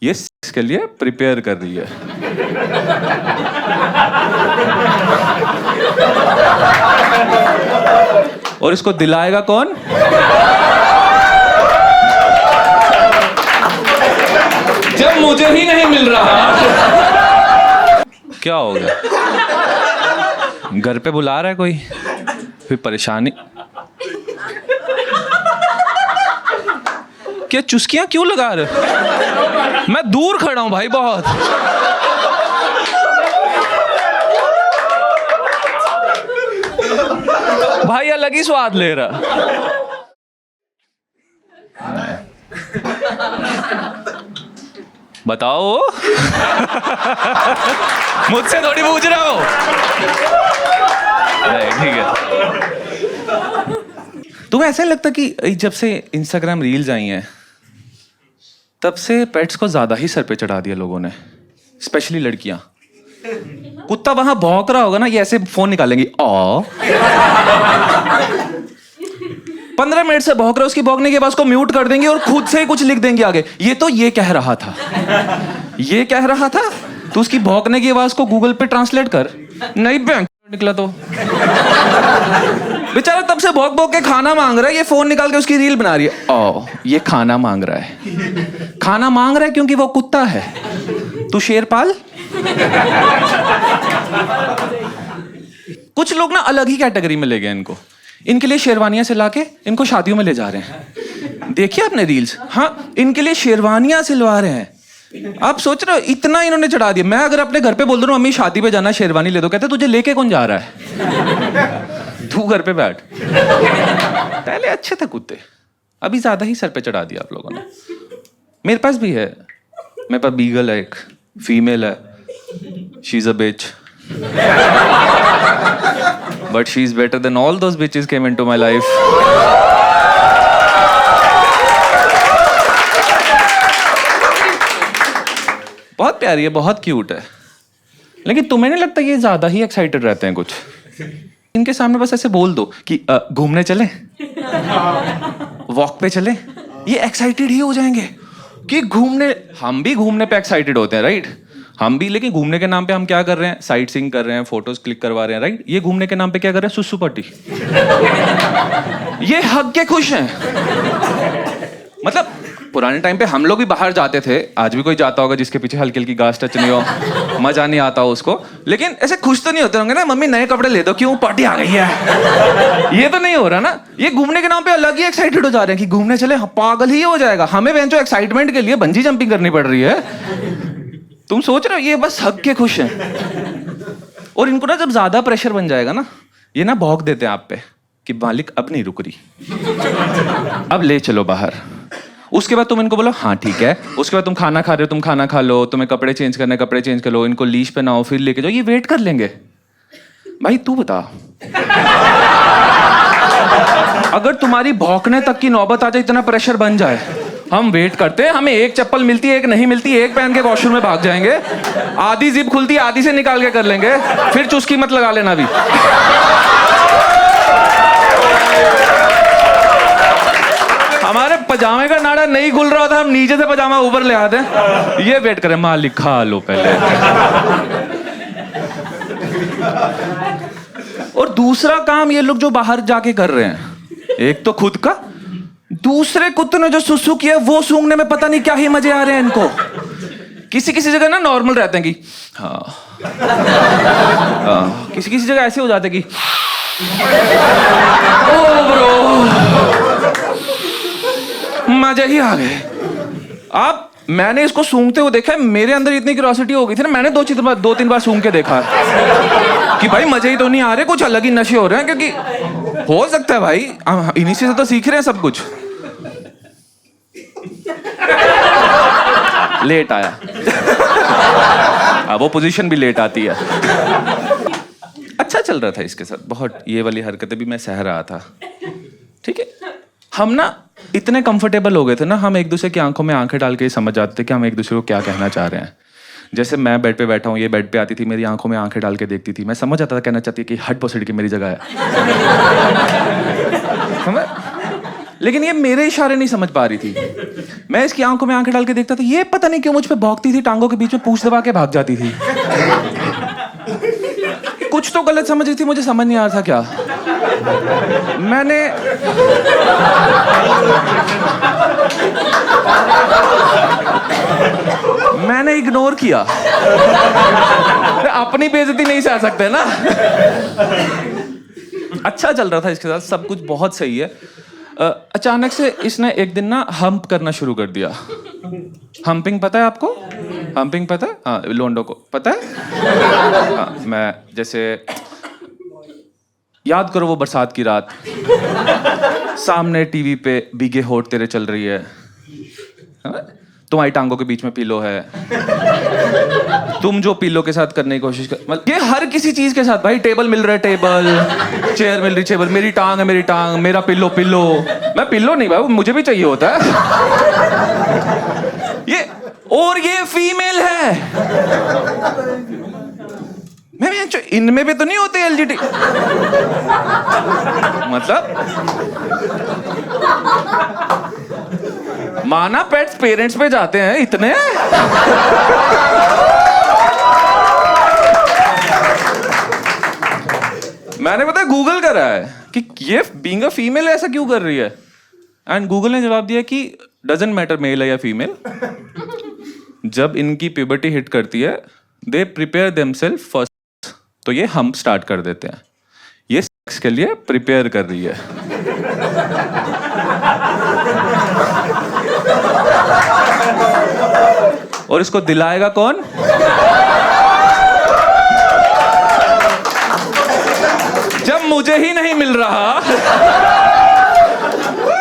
ये इसके लिए प्रिपेयर कर रही है। और इसको दिलाएगा कौन? जब मुझे ही नहीं मिल रहा। क्या हो गया? घर पे बुला रहा है कोई, फिर परेशानी। क्या चुस्कियां क्यों लगा रहे? मैं दूर खड़ा हूं भाई बहुत। भाई अलग ही स्वाद ले रहा। बताओ। मुझसे थोड़ी पूछ रहा हो। नहीं ठीक है। तुम्हें ऐसा लगता कि जब से इंस्टाग्राम रील्स आई हैं तब से पेट्स को ज्यादा ही सर पे चढ़ा दिया लोगों ने, स्पेशली लड़कियां। कुत्ता वहां भौंक रहा होगा ना, ये ऐसे फोन निकालेंगी, 15 मिनट से भौंक रहा है, उसकी भौंकने के बाद उसको म्यूट कर देंगे और खुद से ही कुछ लिख देंगे आगे। ये तो ये कह रहा था, ये कह रहा था, तो उसकी भौंकने की आवाज को गूगल पे ट्रांसलेट कर। नहीं बैंक निकला तो बेचारा तब से भौंक भौंक के खाना मांग रहा है, ये फोन निकाल के उसकी रील बना रही है। ये खाना मांग रहा है, खाना मांग रहा है क्योंकि वो कुत्ता है। तू शेर पाल। कुछ लोग ना अलग ही कैटेगरी में ले गए इनको, इनके लिए शेरवानियां सिला के इनको शादियों में ले जा रहे हैं। देखिए आपने रील्स? हाँ, इनके लिए शेरवानियां सिलवा रहे हैं। आप सोच रहे हो इतना इन्होंने चढ़ा दिया। मैं अगर अपने घर पे बोल दूं मम्मी शादी पे जाना, शेरवानी ले दो, कहते तुझे लेके कौन जा रहा है? तू घर पे बैठ। पहले अच्छे थे कुत्ते, अभी ज्यादा ही सर पे चढ़ा दिया आप लोगों ने। मेरे पास भी है, मेरे पास बीगल है, एक फीमेल है, she is a bitch, but she is better than all those bitches came into my life. बहुत प्यारी है, बहुत क्यूट है, लेकिन तुम्हें नहीं लगता ये ज्यादा ही एक्साइटेड रहते हैं कुछ? इनके सामने बस ऐसे बोल दो कि घूमने चले, वॉक पे चले, ये एक्साइटेड ही हो जाएंगे कि घूमने। हम भी घूमने पे एक्साइटेड होते हैं, राइट? हम भी, लेकिन घूमने के नाम पे हम क्या कर रहे हैं? साइट सीइंग कर रहे हैं, फोटोज क्लिक करवा रहे हैं, राइट? ये घूमने के नाम पे क्या कर रहे हैं? सुसु पट्टी। ये हग के खुश हैं। मतलब पुराने टाइम पे हम लोग भी बाहर जाते थे, आज भी कोई जाता होगा जिसके पीछे हल्की हल्की घास टच नहीं हो, मजा नहीं आता हो उसको, लेकिन ऐसे खुश तो नहीं होते होंगे ना, मम्मी नए कपड़े ले दो, क्यों पार्टी आ गई है। ये तो नहीं हो रहा ना। ये घूमने के नाम पे अलग ही एक्साइटेड हो जा रहे हैं कि घूमने चले, पागल ही हो जाएगा। हमें बेंचो एक्साइटमेंट के लिए बंजी जंपिंग करनी पड़ रही है। तुम सोच रहे हो ये बस हग के खुश हैं। और इनको ना जब ज्यादा प्रेशर बन जाएगा ना, ये ना भौंक देते हैं आप पे कि मालिक अब नहीं रुक रही, अब ले चलो बाहर। उसके बाद तुम इनको बोलो हाँ ठीक है, उसके बाद तुम खाना खा रहे हो, तुम खाना खा लो, तुम्हें कपड़े चेंज करने, कपड़े चेंज कर लो, इनको लीश पे नाओ, फिर लेके जाओ, ये वेट कर लेंगे। भाई तू बता, अगर तुम्हारी भौंकने तक की नौबत आ जाए, इतना प्रेशर बन जाए, हम वेट करते हैं, हमें एक चप्पल मिलती है, एक नहीं मिलती, एक पहन के वॉशरूम में भाग जाएंगे, आधी जिप खुलती है, आधी से निकाल के कर लेंगे, फिर चुस्की मत लगा लेना भी। हमारे पजामे का नाड़ा नहीं खुल रहा था, हम नीचे से पजामा ऊपर ले आते हैं, ये वेट करें, मालिक खा लो पहले। और दूसरा काम ये लोग जो बाहर जाके कर रहे हैं, एक तो खुद का, दूसरे कुत्ते ने जो सुसु किया वो सूंघने में पता नहीं क्या ही मजे आ रहे हैं इनको। किसी किसी जगह ना नॉर्मल रहते हैं कि हाँ, किसी किसी जगह ऐसे हो जाते कि ओ ब्रो, मजा ही आ गए। आप, मैंने इसको सूंघते हुए देखा है, मेरे अंदर इतनी क्यूरियोसिटी हो गई थी ना, मैंने 2-3 बार सूंघ के देखा कि भाई मजे ही तो नहीं आ रहे, कुछ अलग ही नशे हो रहे हैं, क्योंकि हो सकता है भाई इन्हीं से तो सीख रहे हैं सब कुछ। लेट आया। वो पोजीशन भी लेट आती है। अच्छा चल रहा था इसके साथ बहुत, ये वाली हरकतें भी मैं सह रहा था, ठीक है। हम ना इतने कंफर्टेबल हो गए थे ना, हम एक दूसरे की आंखों में आंखें डाल के समझ जाते थे कि हम एक दूसरे को क्या कहना चाह रहे हैं। जैसे मैं बेड पे बैठा हूँ, ये बेड पे आती थी, मेरी आंखों में आंखें डाल के देखती थी, मैं समझ आता था कहना चाहती है कि हट पोसड़ की मेरी जगह है। लेकिन ये मेरे इशारे नहीं समझ पा रही थी। मैं इसकी आंखों में आंखें डाल के देखता था, ये पता नहीं क्यों मुझ पे भौंकती थी, टांगों के बीच में पूंछ दबा के भाग जाती थी। कुछ तो गलत समझ रही थी, मुझे समझ नहीं आ रहा था क्या। मैंने इग्नोर किया। अपनी बेइज्जती नहीं सह सकते ना। अच्छा चल रहा था इसके साथ, सब कुछ बहुत सही है। अचानक से इसने एक दिन ना हम्प करना शुरू कर दिया। हम्पिंग पता है आपको? हम्पिंग पता है? हाँ, लोंडो को पता है। हाँ, मैं जैसे याद करो वो बरसात की रात, सामने टीवी पे भीगे होठ तेरे चल रही है, तुम्हारी टांगों के बीच में पिलो है, तुम जो पिलो के साथ करने की कोशिश कर, मतलब ये हर किसी चीज के साथ भाई, टेबल मिल रहा है टेबल, चेयर मिल रही चेयर, मेरी टांग है मेरी टांग, मेरा पिलो पिलो। मैं पिलो नहीं भाई, मुझे भी चाहिए होता है। ये फीमेल है। मैं इनमें भी तो नहीं होते एलजीडी, मतलब माना पेट्स पेरेंट्स पे जाते हैं इतने। मैंने पता है गूगल करा है कि ये बीइंग अ फीमेल ऐसा क्यों कर रही है, एंड गूगल ने जवाब दिया कि डजंट मैटर मेल है या फीमेल, जब इनकी प्यूबर्टी हिट करती है दे प्रिपेयर देमसेल्फ फर्स्ट, तो ये हम स्टार्ट कर देते हैं, ये सेक्स के लिए प्रिपेयर कर रही है। और इसको दिलाएगा कौन? जब मुझे ही नहीं मिल रहा,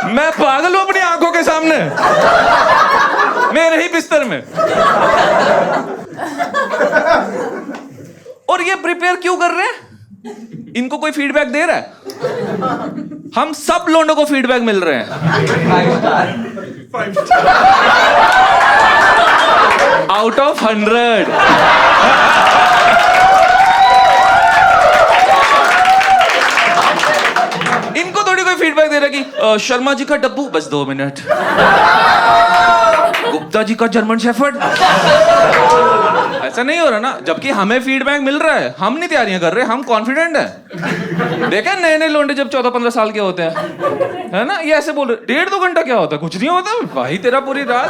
मैं पागल हूं अपनी आंखों के सामने, मेरे ही बिस्तर में। और ये प्रिपेयर क्यों कर रहे हैं? इनको कोई फीडबैक दे रहा है? हम सब लोगों को फीडबैक मिल रहे हैं। Out of 100। इनको थोड़ी कोई फीडबैक दे रहा है कि शर्मा जी का डब्बू बस 2 मिनट, गुप्ता जी का जर्मन शेफर्ड। ऐसा नहीं हो रहा ना, जबकि हमें फीडबैक मिल रहा है, हम नहीं तैयारियां कर रहे, हम कॉन्फिडेंट हैं। देखे नए नए लोंडे जब 14-15 साल के होते हैं, है ना, ये ऐसे बोल रहे 1.5-2 घंटा क्या होता है, कुछ नहीं होता भाई तेरा पूरी रात।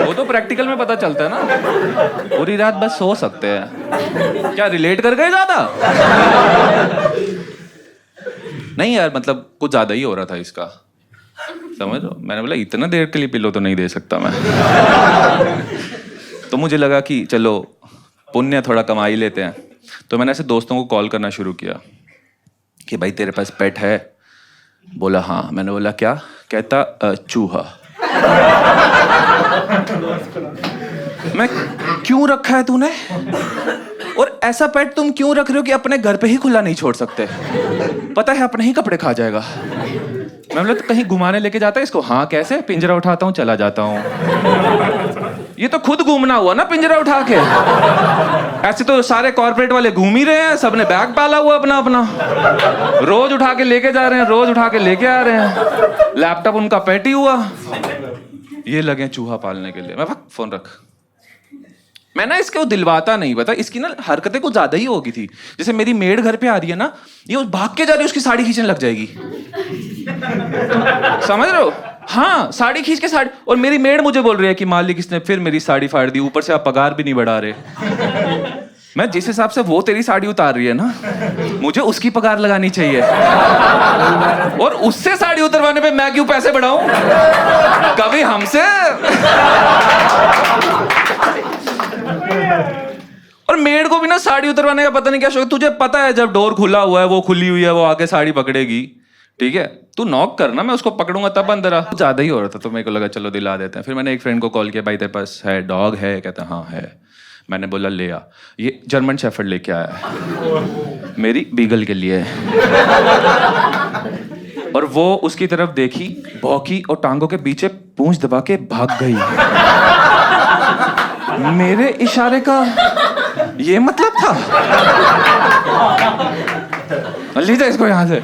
वो तो प्रैक्टिकल में पता चलता है ना, पूरी रात बस सो सकते हैं। क्या रिलेट कर गए ज्यादा? नहीं यार, मतलब कुछ ज्यादा ही हो रहा था इसका, समझ लो। मैंने बोला इतना देर के लिए पिलो तो नहीं दे सकता मैं। तो मुझे लगा कि चलो पुण्य थोड़ा कमा ही लेते हैं, तो मैंने ऐसे दोस्तों को कॉल करना शुरू किया कि भाई तेरे पास पेट है? बोला हाँ। मैंने बोला क्या? कहता चूहा। मैं क्यों रखा है तूने, और ऐसा पेट तुम क्यों रख रहे हो कि अपने घर पे ही खुला नहीं छोड़ सकते? पता है अपने ही कपड़े खा जाएगा। मैं बोला तो कहीं घुमाने लेके जाता है इसको? हाँ कैसे? पिंजरा उठाता हूँ चला जाता हूँ। ये तो खुद घूमना हुआ ना पिंजरा उठा के। ऐसे तो सारे कॉर्पोरेट वाले घूम ही रहे हैं, सबने बैग पाला हुआ अपना अपना, रोज उठा के लेके जा रहे हैं, रोज उठा के लेके आ रहे हैं, लैपटॉप उनका पेट ही हुआ। ये लगे चूहा पालने के लिए। मैं फोन रख। मैं ना इसको दिलवाता नहीं, बता इसकी ना हरकतें कुछ ज्यादा ही होगी थी। जैसे मेरी मेड घर पे आ रही है ना, ये भाग के जा रही है, उसकी साड़ी खींचने लग जाएगी। समझ रहे हो? हाँ, साड़ी खींच के साड़ी। और मेरी मेड मुझे बोल रही है कि मालिक इसने फिर मेरी साड़ी फाड़ दी, ऊपर से आप पगार भी नहीं बढ़ा रहे। मैं जिस हिसाब से वो तेरी साड़ी उतार रही है ना, मुझे उसकी पगार लगानी चाहिए। और उससे साड़ी उतरवाने पे मैं क्यों पैसे बढ़ाऊं? कभी हमसे। और मेड को भी ना साड़ी उतरवाने का पता नहीं क्या शौक। तुझे पता है जब डोर खुला हुआ है, वो खुली हुई है, वो आके साड़ी पकड़ेगी, ठीक है? तू नॉक करना, मैं उसको पकड़ूंगा तब अंदर आ। ज्यादा ही हो रहा था तो मेरे को लगा चलो दिला देते हैं। फिर मैंने एक फ्रेंड को कॉल किया, भाई तेरे पास है डॉग है? कहता हाँ है। मैंने बोला ले आ। ये जर्मन शेफर्ड लेके आया है, मेरी बीगल के लिए। और वो उसकी तरफ देखी, भौंकी और टांगों के पीछे पूंछ दबा के भाग गई। मेरे इशारे का ये मतलब था? लीजिए इसको यहाँ से।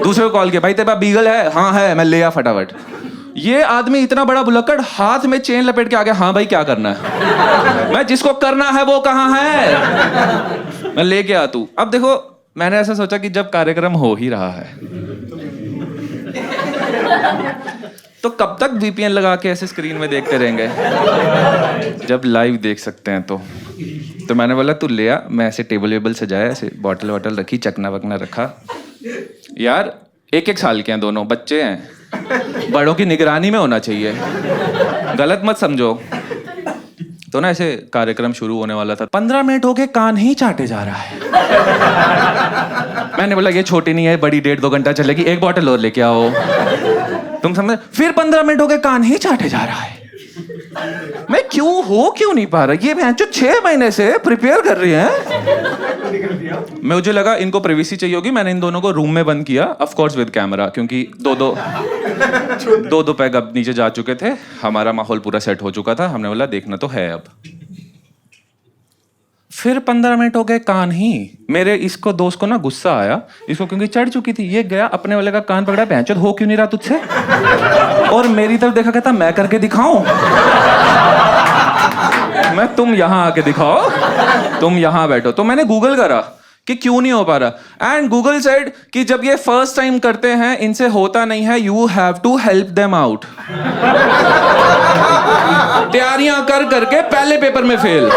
दूसरे को कॉल किया, भाई तेरे पास बीगल है? हाँ है। मैं ले आ फटाफट। ये आदमी इतना बड़ा बुलक्कड़ हाथ में चेन लपेट के आ गया, हाँ भाई क्या करना है? मैं जिसको करना है वो कहाँ है? मैं ले गया तू। अब देखो मैंने ऐसा सोचा कि जब कार्यक्रम हो ही रहा है तो कब तक VPN लगा के ऐसे स्क्रीन में देखते रहेंगे, जब लाइव देख सकते हैं तो मैंने बोला तू ले आ। मैं ऐसे टेबल वेबल सजाया, ऐसे बॉटल वॉटल रखी, चकना वकना रखा। यार 1-1 साल के हैं दोनों, बच्चे हैं, बड़ों की निगरानी में होना चाहिए, गलत मत समझो। तो ना ऐसे कार्यक्रम शुरू होने वाला था, 15 मिनट हो गए कान ही चाटे जा रहा है। मैंने बोला ये छोटी नहीं है, बड़ी 1.5-2 घंटा चलेगी, 1 बॉटल और लेके आओ। तुम समझ? फिर 15 मिनट हो गए कान ही चाटे जा रहा है। मैं क्यों नहीं पा रहा? ये भैंचो 6 महीने से प्रिपेयर कर रही है। मुझे लगा इनको प्राइवेसी चाहिए होगी, मैंने इन दोनों को रूम में बंद किया, ऑफ कोर्स विद कैमरा, क्योंकि दो पैग अब नीचे जा चुके थे, हमारा माहौल पूरा सेट हो चुका था। हमने बोला देखना तो है अब। फिर 15 मिनट हो गए कान ही। मेरे इसको दोस्त को ना गुस्सा आया, इसको क्योंकि चढ़ चुकी थी, ये गया अपने वाले का कान पकड़ा, भैंचोद हो क्यों नहीं रहा तुझसे? और मेरी तरफ देखा, कहता मैं करके दिखाऊं? मैं तुम यहां आके दिखाओ, तुम यहां बैठो। तो मैंने गूगल करा कि क्यों नहीं हो पा रहा, एंड गूगल सेड कि जब ये फर्स्ट टाइम करते हैं इनसे होता नहीं है, you have to help them out. तैयारियां कर करके पहले पेपर में fail.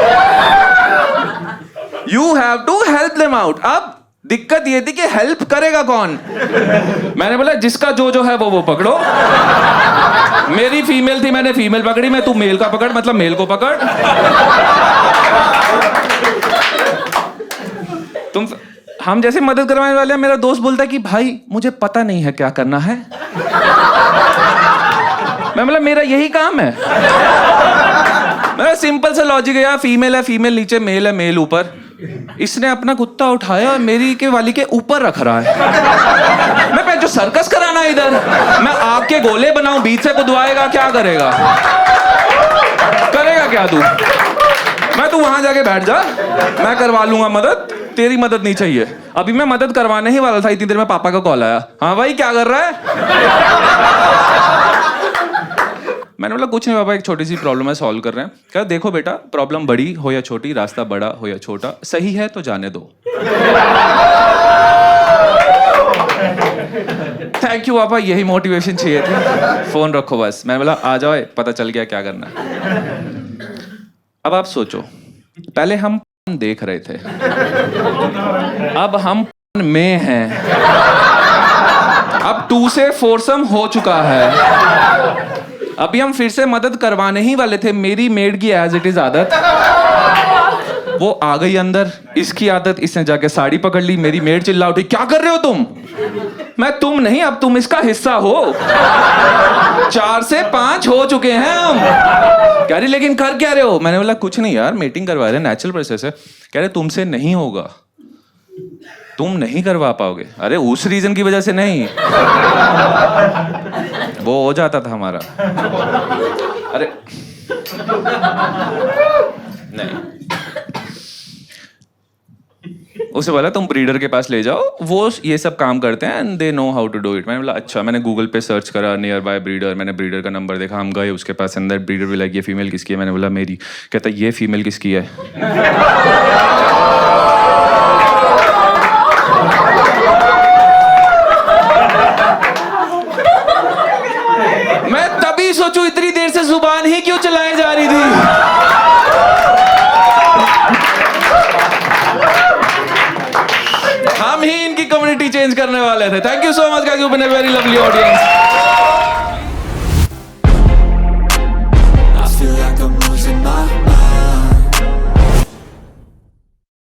You have to help them out। अब दिक्कत ये थी कि हेल्प करेगा कौन? मैंने बोला जिसका जो है वो पकड़ो। मेरी फीमेल थी, मैंने फीमेल पकड़ी, मैं तू मेल का पकड़, मतलब मेल को पकड़। हम जैसे मदद करवाने वाले हैं, मेरा दोस्त बोलता है कि भाई मुझे पता नहीं है क्या करना है। मैं बोला मेरा यही काम है। मेरा सिंपल सा लॉजिक है यार, फीमेल है फीमेल नीचे, मेल है मेल ऊपर। इसने अपना कुत्ता उठाया और मेरी के वाली के ऊपर रख रहा है। मैं जो सर्कस कराना है इधर, मैं आग के गोले बनाऊं, बीच से कुदवाएगा, क्या करेगा क्या तू? मैं तू वहां जाके बैठ जा, मैं करवा लूंगा मदद, तेरी मदद नहीं चाहिए। अभी मैं मदद करवाने ही वाला था, इतनी देर में पापा का कॉल आया। हाँ भाई क्या कर रहा है? मैंने बोला कुछ नहीं पापा, एक छोटी सी प्रॉब्लम है, सॉल्व कर रहे हैं। कहा देखो बेटा, प्रॉब्लम बड़ी हो या छोटी, रास्ता बड़ा हो या छोटा, सही है तो जाने दो। थैंक यू पापा, यही मोटिवेशन चाहिए थी। फोन रखो बस। मैंने बोला आ जाओ, पता चल गया क्या करना है। अब आप सोचो, पहले हम देख रहे थे, अब हम में हैं, अब 2 से फोरसम हो चुका है। अभी हम फिर से मदद करवाने ही वाले थे। मेरी मेड की एज इट इज आदत, वो आ गई अंदर, इसकी आदत, इसने जाके साड़ी पकड़ ली। मेरी मेड चिल्ला उठी, क्या कर रहे हो तुम? मैं तुम नहीं, अब तुम इसका हिस्सा हो। 4 से 5 हो चुके हैं हम। कह रही लेकिन कर क्या रहे हो? मैंने बोला कुछ नहीं यार, मीटिंग करवा रहे, नेचुरल प्रोसेस है। कह रहे तुमसे नहीं होगा, तुम नहीं करवा पाओगे। अरे उस रीजन की वजह से नहीं, वो हो जाता था हमारा। अरे नहीं, उसे बोला तुम ब्रीडर के पास ले जाओ, वो ये सब काम करते हैं and they know how to do it. मैंने बोला अच्छा। मैंने गूगल पे सर्च करा नियर बाय ब्रीडर, मैंने ब्रीडर का नंबर देखा, हम गए उसके पास अंदर। ब्रीडर भी लगी, ये फीमेल किसकी है? मैंने बोला मेरी। कहता ये फीमेल किसकी है? मैं तभी सोचूं इतनी देर से जुबान ही क्यों चलाई जा रही थी। हम ही इनकी कम्युनिटी चेंज करने वाले थे। Thank you so much guys, you been a very lovely audience.